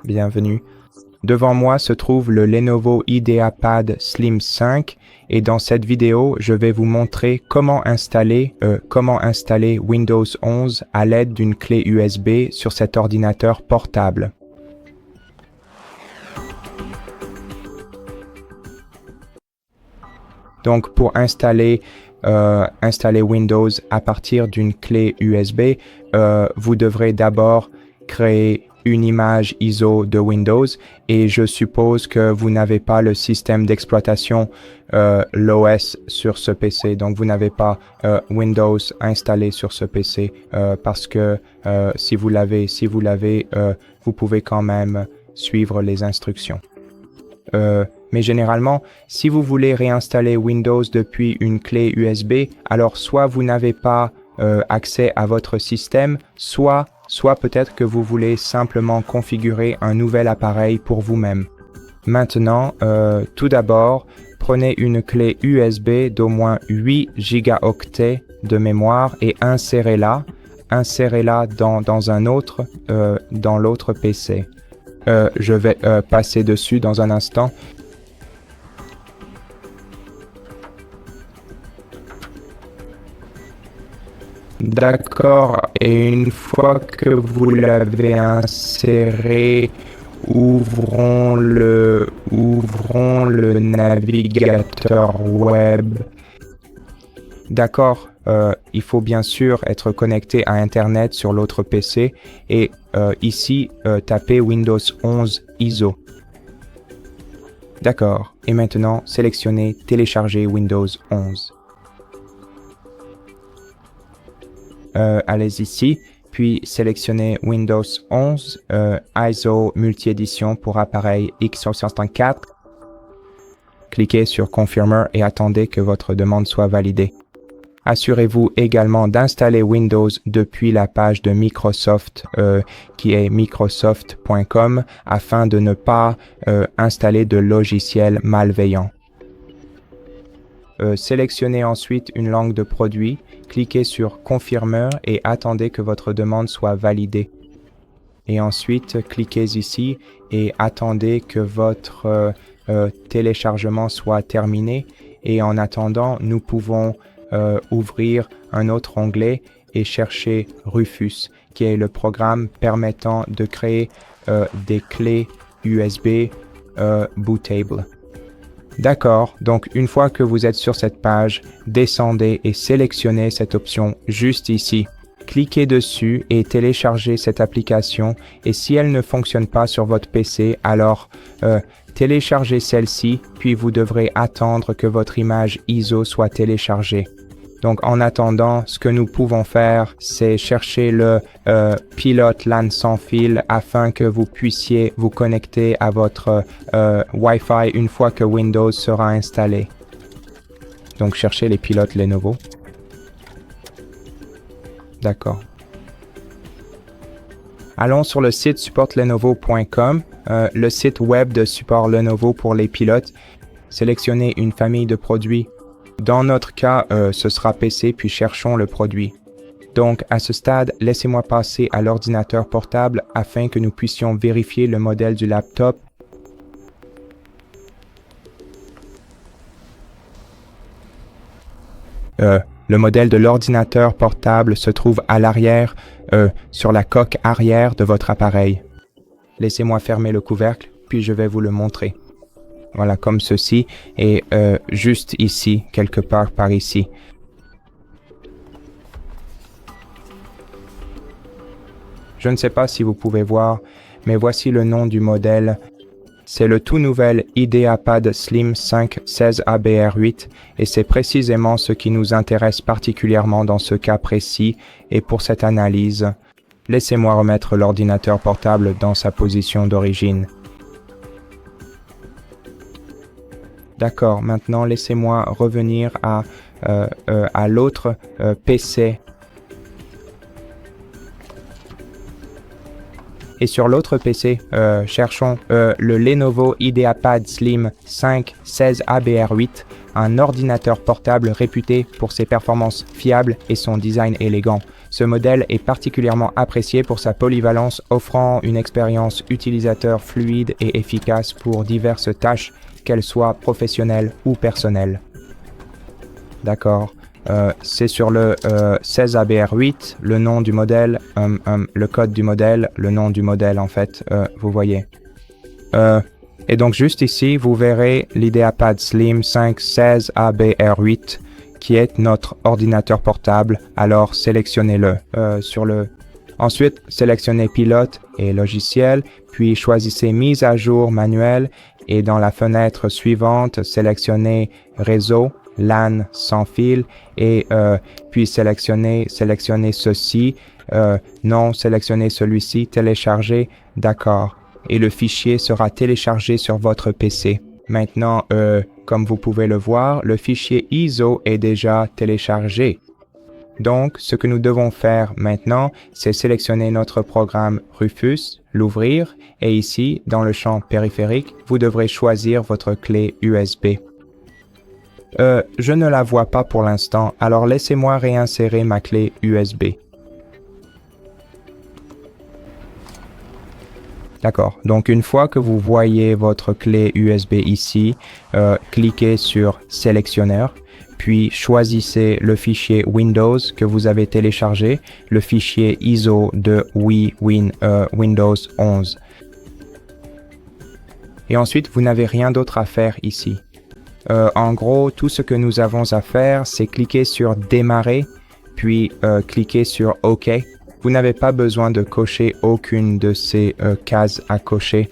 bienvenue. Devant moi se trouve le Lenovo IdeaPad Slim 5 et dans cette vidéo, je vais vous montrer comment installer Windows 11 à l'aide d'une clé USB sur cet ordinateur portable. Donc pour installer Windows à partir d'une clé USB, vous devrez d'abord créer une image ISO de Windows et je suppose que vous n'avez pas le système d'exploitation l'OS sur ce PC, donc vous n'avez pas Windows installé sur ce PC parce que si vous l'avez, vous pouvez quand même suivre les instructions. Mais généralement, si vous voulez réinstaller Windows depuis une clé USB, alors soit vous n'avez pas accès à votre système, soit peut-être que vous voulez simplement configurer un nouvel appareil pour vous-même. Maintenant, tout d'abord, prenez une clé USB d'au moins 8 gigaoctets de mémoire et insérez-la dans l'autre PC. Je vais passer dessus dans un instant. D'accord, et une fois que vous l'avez inséré, ouvrons le navigateur web. D'accord, il faut bien sûr être connecté à Internet sur l'autre PC et ici, tapez Windows 11 ISO. D'accord, et maintenant, sélectionnez Télécharger Windows 11. Allez ici, puis sélectionnez Windows 11 ISO multi-édition pour appareil x64. Cliquez sur Confirmer et attendez que votre demande soit validée. Assurez-vous également d'installer Windows depuis la page de Microsoft qui est microsoft.com afin de ne pas installer de logiciels malveillants. Sélectionnez ensuite une langue de produit, cliquez sur Confirmer et attendez que votre demande soit validée. Et ensuite, cliquez ici et attendez que votre téléchargement soit terminé. Et en attendant, nous pouvons ouvrir un autre onglet et chercher Rufus, qui est le programme permettant de créer des clés USB bootable. D'accord, donc une fois que vous êtes sur cette page, descendez et sélectionnez cette option juste ici. Cliquez dessus et téléchargez cette application et si elle ne fonctionne pas sur votre PC, alors téléchargez celle-ci, puis vous devrez attendre que votre image ISO soit téléchargée. Donc en attendant, ce que nous pouvons faire, c'est chercher le pilote LAN sans fil afin que vous puissiez vous connecter à votre Wi-Fi une fois que Windows sera installé. Donc cherchez les pilotes Lenovo. D'accord. Allons sur le site supportlenovo.com, le site web de support Lenovo pour les pilotes. Sélectionnez une famille de produits. Dans notre cas, ce sera PC, puis cherchons le produit. Donc, à ce stade, laissez-moi passer à l'ordinateur portable afin que nous puissions vérifier le modèle du laptop. Le modèle de l'ordinateur portable se trouve à l'arrière, sur la coque arrière de votre appareil. Laissez-moi fermer le couvercle, puis je vais vous le montrer. Voilà, comme ceci, et juste ici, quelque part par ici. Je ne sais pas si vous pouvez voir, mais voici le nom du modèle. C'est le tout nouvel IdeaPad Slim 5 16ABR8 et c'est précisément ce qui nous intéresse particulièrement dans ce cas précis et pour cette analyse. Laissez-moi remettre l'ordinateur portable dans sa position d'origine. D'accord, maintenant laissez-moi revenir à l'autre PC. Et sur l'autre PC, cherchons le Lenovo IdeaPad Slim 5 16 ABR8, un ordinateur portable réputé pour ses performances fiables et son design élégant. Ce modèle est particulièrement apprécié pour sa polyvalence, offrant une expérience utilisateur fluide et efficace pour diverses tâches, qu'elles soient professionnelles ou personnelles. D'accord. C'est sur le 16ABR8, le nom du modèle, le code du modèle, le nom du modèle en fait, vous voyez. Et donc juste ici, vous verrez l'IdeaPad Slim 5 16ABR8 qui est notre ordinateur portable. Alors sélectionnez-le Ensuite, sélectionnez Pilote et Logiciel, puis choisissez Mise à jour manuelle et dans la fenêtre suivante, sélectionnez Réseau, LAN sans fil et puis sélectionnez ceci, non, sélectionnez celui-ci, télécharger, d'accord. Et le fichier sera téléchargé sur votre PC. Maintenant, comme vous pouvez le voir, le fichier ISO est déjà téléchargé. Donc, ce que nous devons faire maintenant, c'est sélectionner notre programme Rufus, l'ouvrir, et ici, dans le champ périphérique, vous devrez choisir votre clé USB. Je ne la vois pas pour l'instant, alors laissez-moi réinsérer ma clé USB. D'accord, donc une fois que vous voyez votre clé USB ici, cliquez sur Sélectionneur, puis choisissez le fichier Windows que vous avez téléchargé, le fichier ISO de Windows 11. Et ensuite, vous n'avez rien d'autre à faire ici. En gros, tout ce que nous avons à faire, c'est cliquer sur Démarrer, puis cliquer sur OK. Vous n'avez pas besoin de cocher aucune de ces cases à cocher.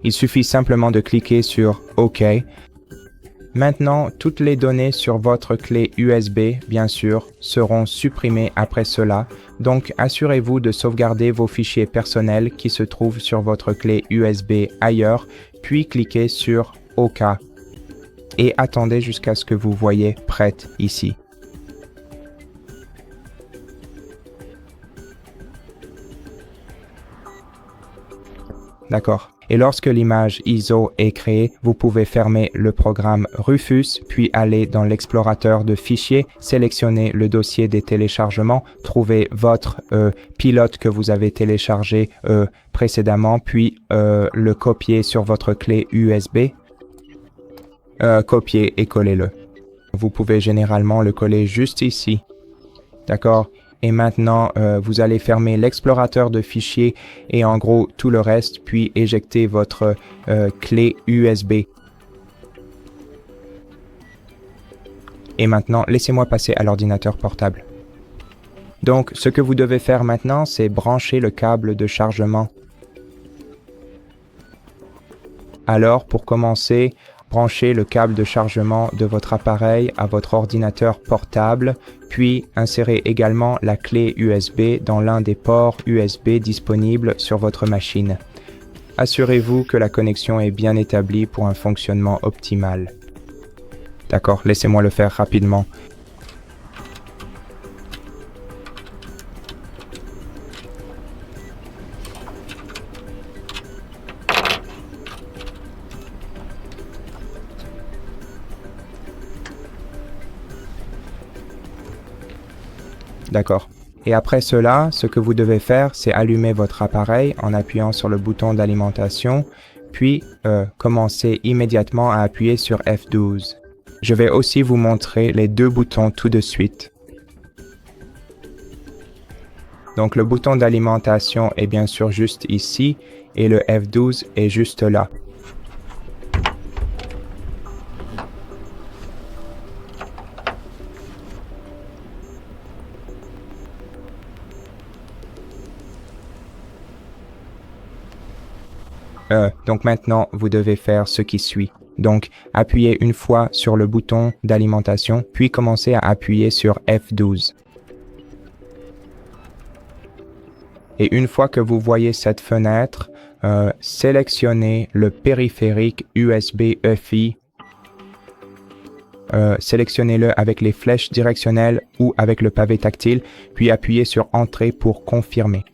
Il suffit simplement de cliquer sur OK. Maintenant, toutes les données sur votre clé USB, bien sûr, seront supprimées après cela. Donc, assurez-vous de sauvegarder vos fichiers personnels qui se trouvent sur votre clé USB ailleurs, puis cliquez sur OK. Et attendez jusqu'à ce que vous voyez prête ici. D'accord. Et lorsque l'image ISO est créée, vous pouvez fermer le programme Rufus, puis aller dans l'explorateur de fichiers, sélectionner le dossier des téléchargements, trouver votre pilote que vous avez téléchargé précédemment, puis le copier sur votre clé USB. Copier et collez-le. Vous pouvez généralement le coller juste ici. D'accord? Et maintenant, vous allez fermer l'explorateur de fichiers et en gros tout le reste, puis éjecter votre clé USB. Et maintenant, laissez-moi passer à l'ordinateur portable. Donc, ce que vous devez faire maintenant, c'est brancher le câble de chargement. Alors, pour commencer, branchez le câble de chargement de votre appareil à votre ordinateur portable, puis insérez également la clé USB dans l'un des ports USB disponibles sur votre machine. Assurez-vous que la connexion est bien établie pour un fonctionnement optimal. D'accord, laissez-moi le faire rapidement. D'accord. Et après cela, ce que vous devez faire, c'est allumer votre appareil en appuyant sur le bouton d'alimentation, puis commencer immédiatement à appuyer sur F12. Je vais aussi vous montrer les deux boutons tout de suite. Donc le bouton d'alimentation est bien sûr juste ici et le F12 est juste là. Donc maintenant, vous devez faire ce qui suit. Donc, appuyez une fois sur le bouton d'alimentation, puis commencez à appuyer sur F12. Et une fois que vous voyez cette fenêtre, sélectionnez le périphérique USB EFI. Sélectionnez-le avec les flèches directionnelles ou avec le pavé tactile, puis appuyez sur Entrée pour confirmer.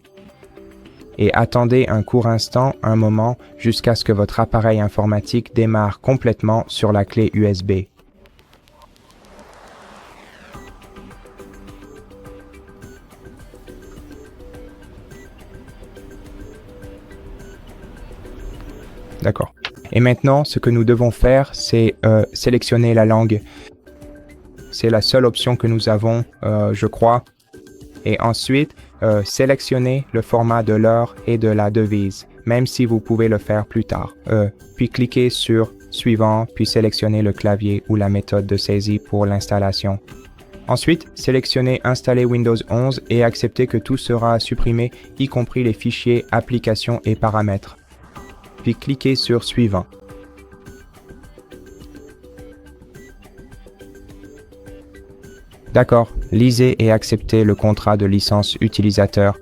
et attendez un court instant, un moment, jusqu'à ce que votre appareil informatique démarre complètement sur la clé USB. D'accord. Et maintenant, ce que nous devons faire, c'est sélectionner la langue. C'est la seule option que nous avons, je crois. Et ensuite, sélectionnez le format de l'heure et de la devise, même si vous pouvez le faire plus tard. Puis cliquez sur Suivant, puis sélectionnez le clavier ou la méthode de saisie pour l'installation. Ensuite, sélectionnez Installer Windows 11 et acceptez que tout sera supprimé, y compris les fichiers, applications et paramètres. Puis cliquez sur Suivant. D'accord, lisez et acceptez le contrat de licence utilisateur.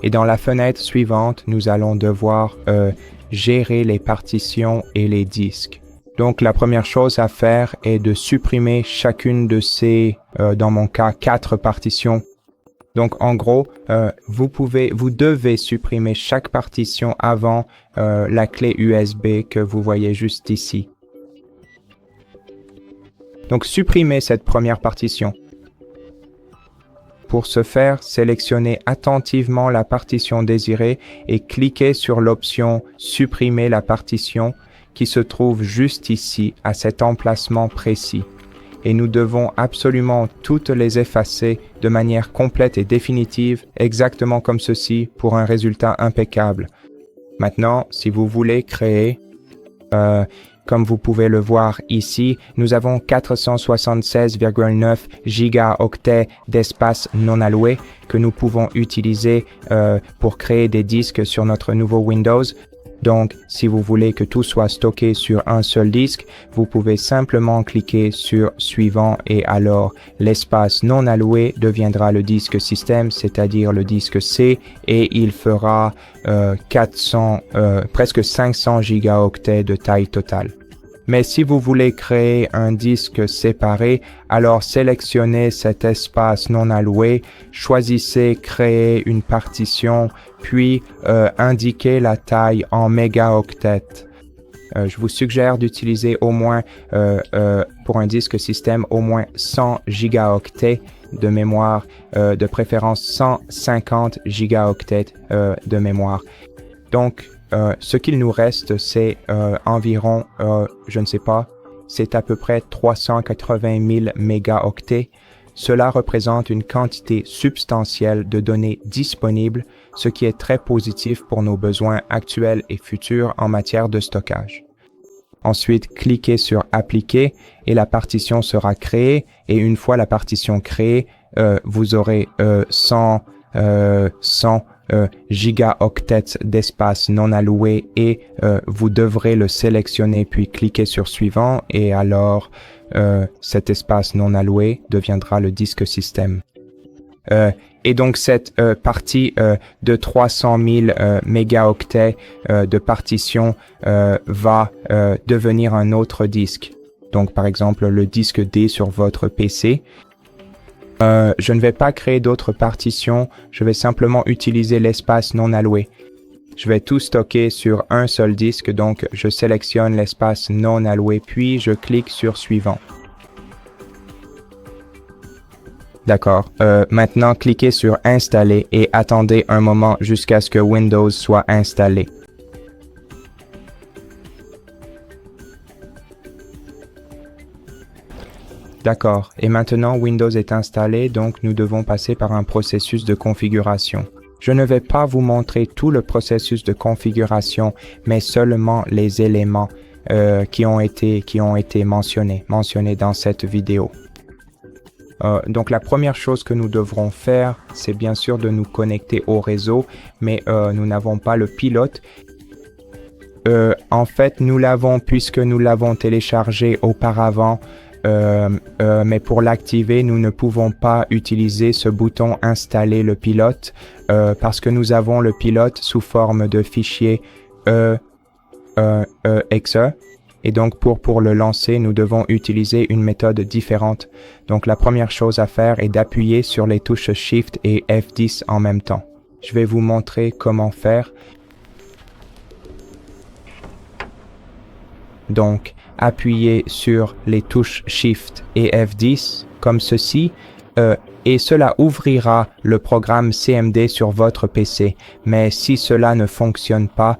Et dans la fenêtre suivante, nous allons devoir gérer les partitions et les disques. Donc la première chose à faire est de supprimer chacune de ces, dans mon cas, 4 partitions. Donc en gros, vous devez supprimer chaque partition avant la clé USB que vous voyez juste ici. Donc supprimez cette première partition. Pour ce faire, sélectionnez attentivement la partition désirée et cliquez sur l'option « Supprimer la partition » qui se trouve juste ici, à cet emplacement précis. Et nous devons absolument toutes les effacer de manière complète et définitive, exactement comme ceci, pour un résultat impeccable. Maintenant, si vous voulez créer, comme vous pouvez le voir ici, nous avons 476,9 gigaoctets d'espace non alloué que nous pouvons utiliser pour créer des disques sur notre nouveau Windows. Donc, si vous voulez que tout soit stocké sur un seul disque, vous pouvez simplement cliquer sur Suivant et alors l'espace non alloué deviendra le disque système, c'est-à-dire le disque C, et il fera presque 500 gigaoctets de taille totale. Mais si vous voulez créer un disque séparé, alors sélectionnez cet espace non alloué, choisissez Créer une partition, puis indiquez la taille en mégaoctets. Je vous suggère d'utiliser au moins, pour un disque système, au moins 100 gigaoctets de mémoire, de préférence 150 gigaoctets de mémoire. Donc, ce qu'il nous reste, c'est environ, je ne sais pas, c'est à peu près 380 000 mégaoctets. Cela représente une quantité substantielle de données disponibles, ce qui est très positif pour nos besoins actuels et futurs en matière de stockage. Ensuite, cliquez sur Appliquer et la partition sera créée. Et une fois la partition créée, vous aurez 100 gigaoctets d'espace non alloué et vous devrez le sélectionner puis cliquer sur Suivant et alors cet espace non alloué deviendra le disque système. Et donc cette partie de 300 000 mégaoctets de partition va devenir un autre disque. Donc par exemple le disque D sur votre PC. Je ne vais pas créer d'autres partitions, je vais simplement utiliser l'espace non alloué. Je vais tout stocker sur un seul disque, donc je sélectionne l'espace non alloué, puis je clique sur Suivant. D'accord. Maintenant, cliquez sur Installer et attendez un moment jusqu'à ce que Windows soit installé. D'accord. Et maintenant, Windows est installé, donc nous devons passer par un processus de configuration. Je ne vais pas vous montrer tout le processus de configuration, mais seulement les éléments qui ont été mentionnés dans cette vidéo. Donc la première chose que nous devrons faire, c'est bien sûr de nous connecter au réseau, mais nous n'avons pas le pilote. En fait, nous l'avons puisque nous l'avons téléchargé auparavant, mais pour l'activer, nous ne pouvons pas utiliser ce bouton Installer le pilote parce que nous avons le pilote sous forme de fichier exe. Et donc, pour le lancer, nous devons utiliser une méthode différente. Donc, la première chose à faire est d'appuyer sur les touches Shift et F10 en même temps. Je vais vous montrer comment faire. Donc, appuyez sur les touches Shift et F10 comme ceci. Et cela ouvrira le programme CMD sur votre PC. Mais si cela ne fonctionne pas,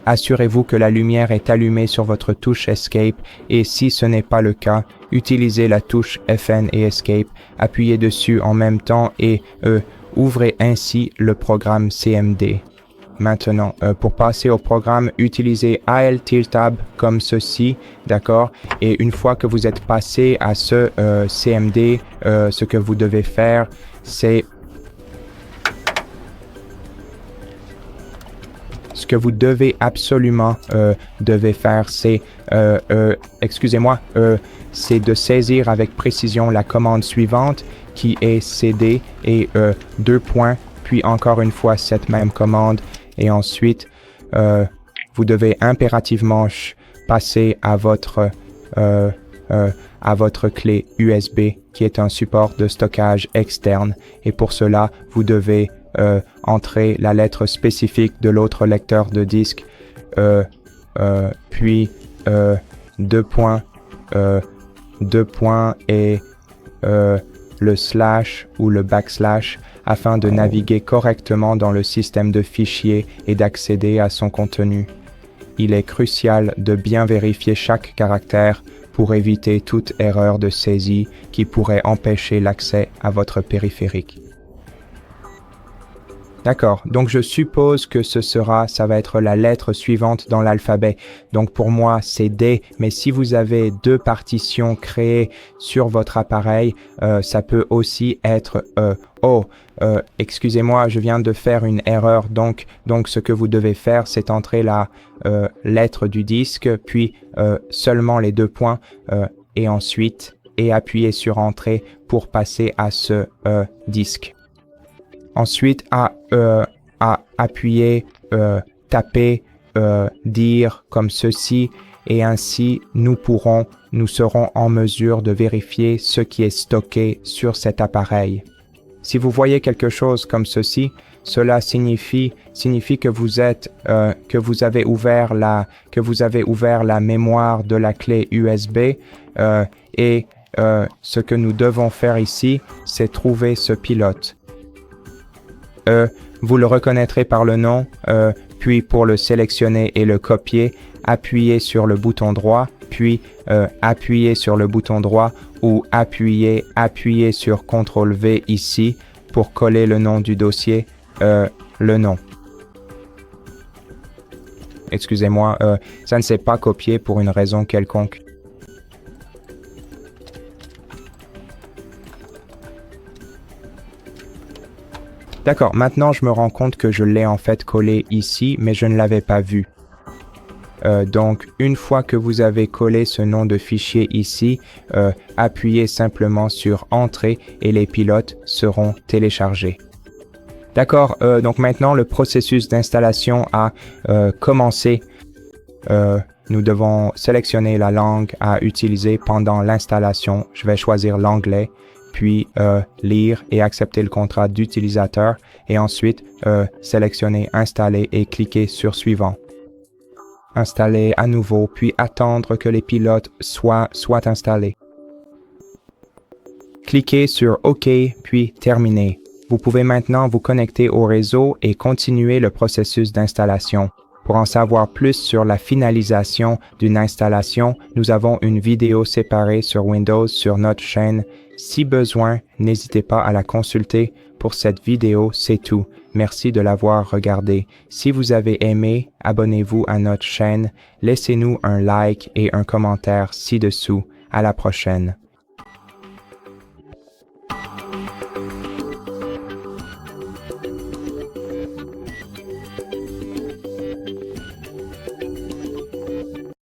assurez-vous que la lumière est allumée sur votre touche Escape et si ce n'est pas le cas, utilisez la touche FN et Escape, appuyez dessus en même temps et ouvrez ainsi le programme CMD. Maintenant, pour passer au programme, utilisez ALTILTAB comme ceci, d'accord? Et une fois que vous êtes passé à ce CMD, ce que vous devez faire, c'est... Ce que vous devez absolument faire, c'est... c'est de saisir avec précision la commande suivante qui est CD et 2 points, puis encore une fois cette même commande. Et ensuite, vous devez impérativement passer à votre clé USB qui est un support de stockage externe. Et pour cela, vous devez entrer la lettre spécifique de l'autre lecteur de disque, puis 2 points et le slash ou le backslash afin de naviguer correctement dans le système de fichiers et d'accéder à son contenu. Il est crucial de bien vérifier chaque caractère pour éviter toute erreur de saisie qui pourrait empêcher l'accès à votre périphérique. D'accord, donc je suppose que ça va être la lettre suivante dans l'alphabet. Donc pour moi, c'est D, mais si vous avez 2 partitions créées sur votre appareil, ça peut aussi être O. Excusez-moi, je viens de faire une erreur. Donc ce que vous devez faire, c'est entrer la lettre du disque, puis seulement les 2 points, et ensuite, appuyer sur Entrée pour passer à ce disque. Ensuite, à appuyer, taper, dire comme ceci, et ainsi nous serons en mesure de vérifier ce qui est stocké sur cet appareil. Si vous voyez quelque chose comme ceci, cela signifie que vous avez ouvert la mémoire de la clé USB, et ce que nous devons faire ici, c'est trouver ce pilote. Vous le reconnaîtrez par le nom, puis pour le sélectionner et le copier, appuyez sur le bouton droit, puis appuyez sur le bouton droit ou appuyez sur CTRL-V ici pour coller le nom du dossier, le nom. Excusez-moi, ça ne s'est pas copié pour une raison quelconque. D'accord, maintenant je me rends compte que je l'ai en fait collé ici, mais je ne l'avais pas vu. Donc, une fois que vous avez collé ce nom de fichier ici, appuyez simplement sur Entrée et les pilotes seront téléchargés. D'accord, donc maintenant le processus d'installation a commencé. Nous devons sélectionner la langue à utiliser pendant l'installation. Je vais choisir l'anglais, puis lire et accepter le contrat d'utilisateur et ensuite sélectionner Installer et cliquer sur Suivant. Installer à nouveau, puis attendre que les pilotes soient installés. Cliquez sur OK, puis Terminer. Vous pouvez maintenant vous connecter au réseau et continuer le processus d'installation. Pour en savoir plus sur la finalisation d'une installation, nous avons une vidéo séparée sur Windows sur notre chaîne. Si besoin, n'hésitez pas à la consulter. Pour cette vidéo, c'est tout. Merci de l'avoir regardé. Si vous avez aimé, abonnez-vous à notre chaîne, laissez-nous un like et un commentaire ci-dessous. À la prochaine.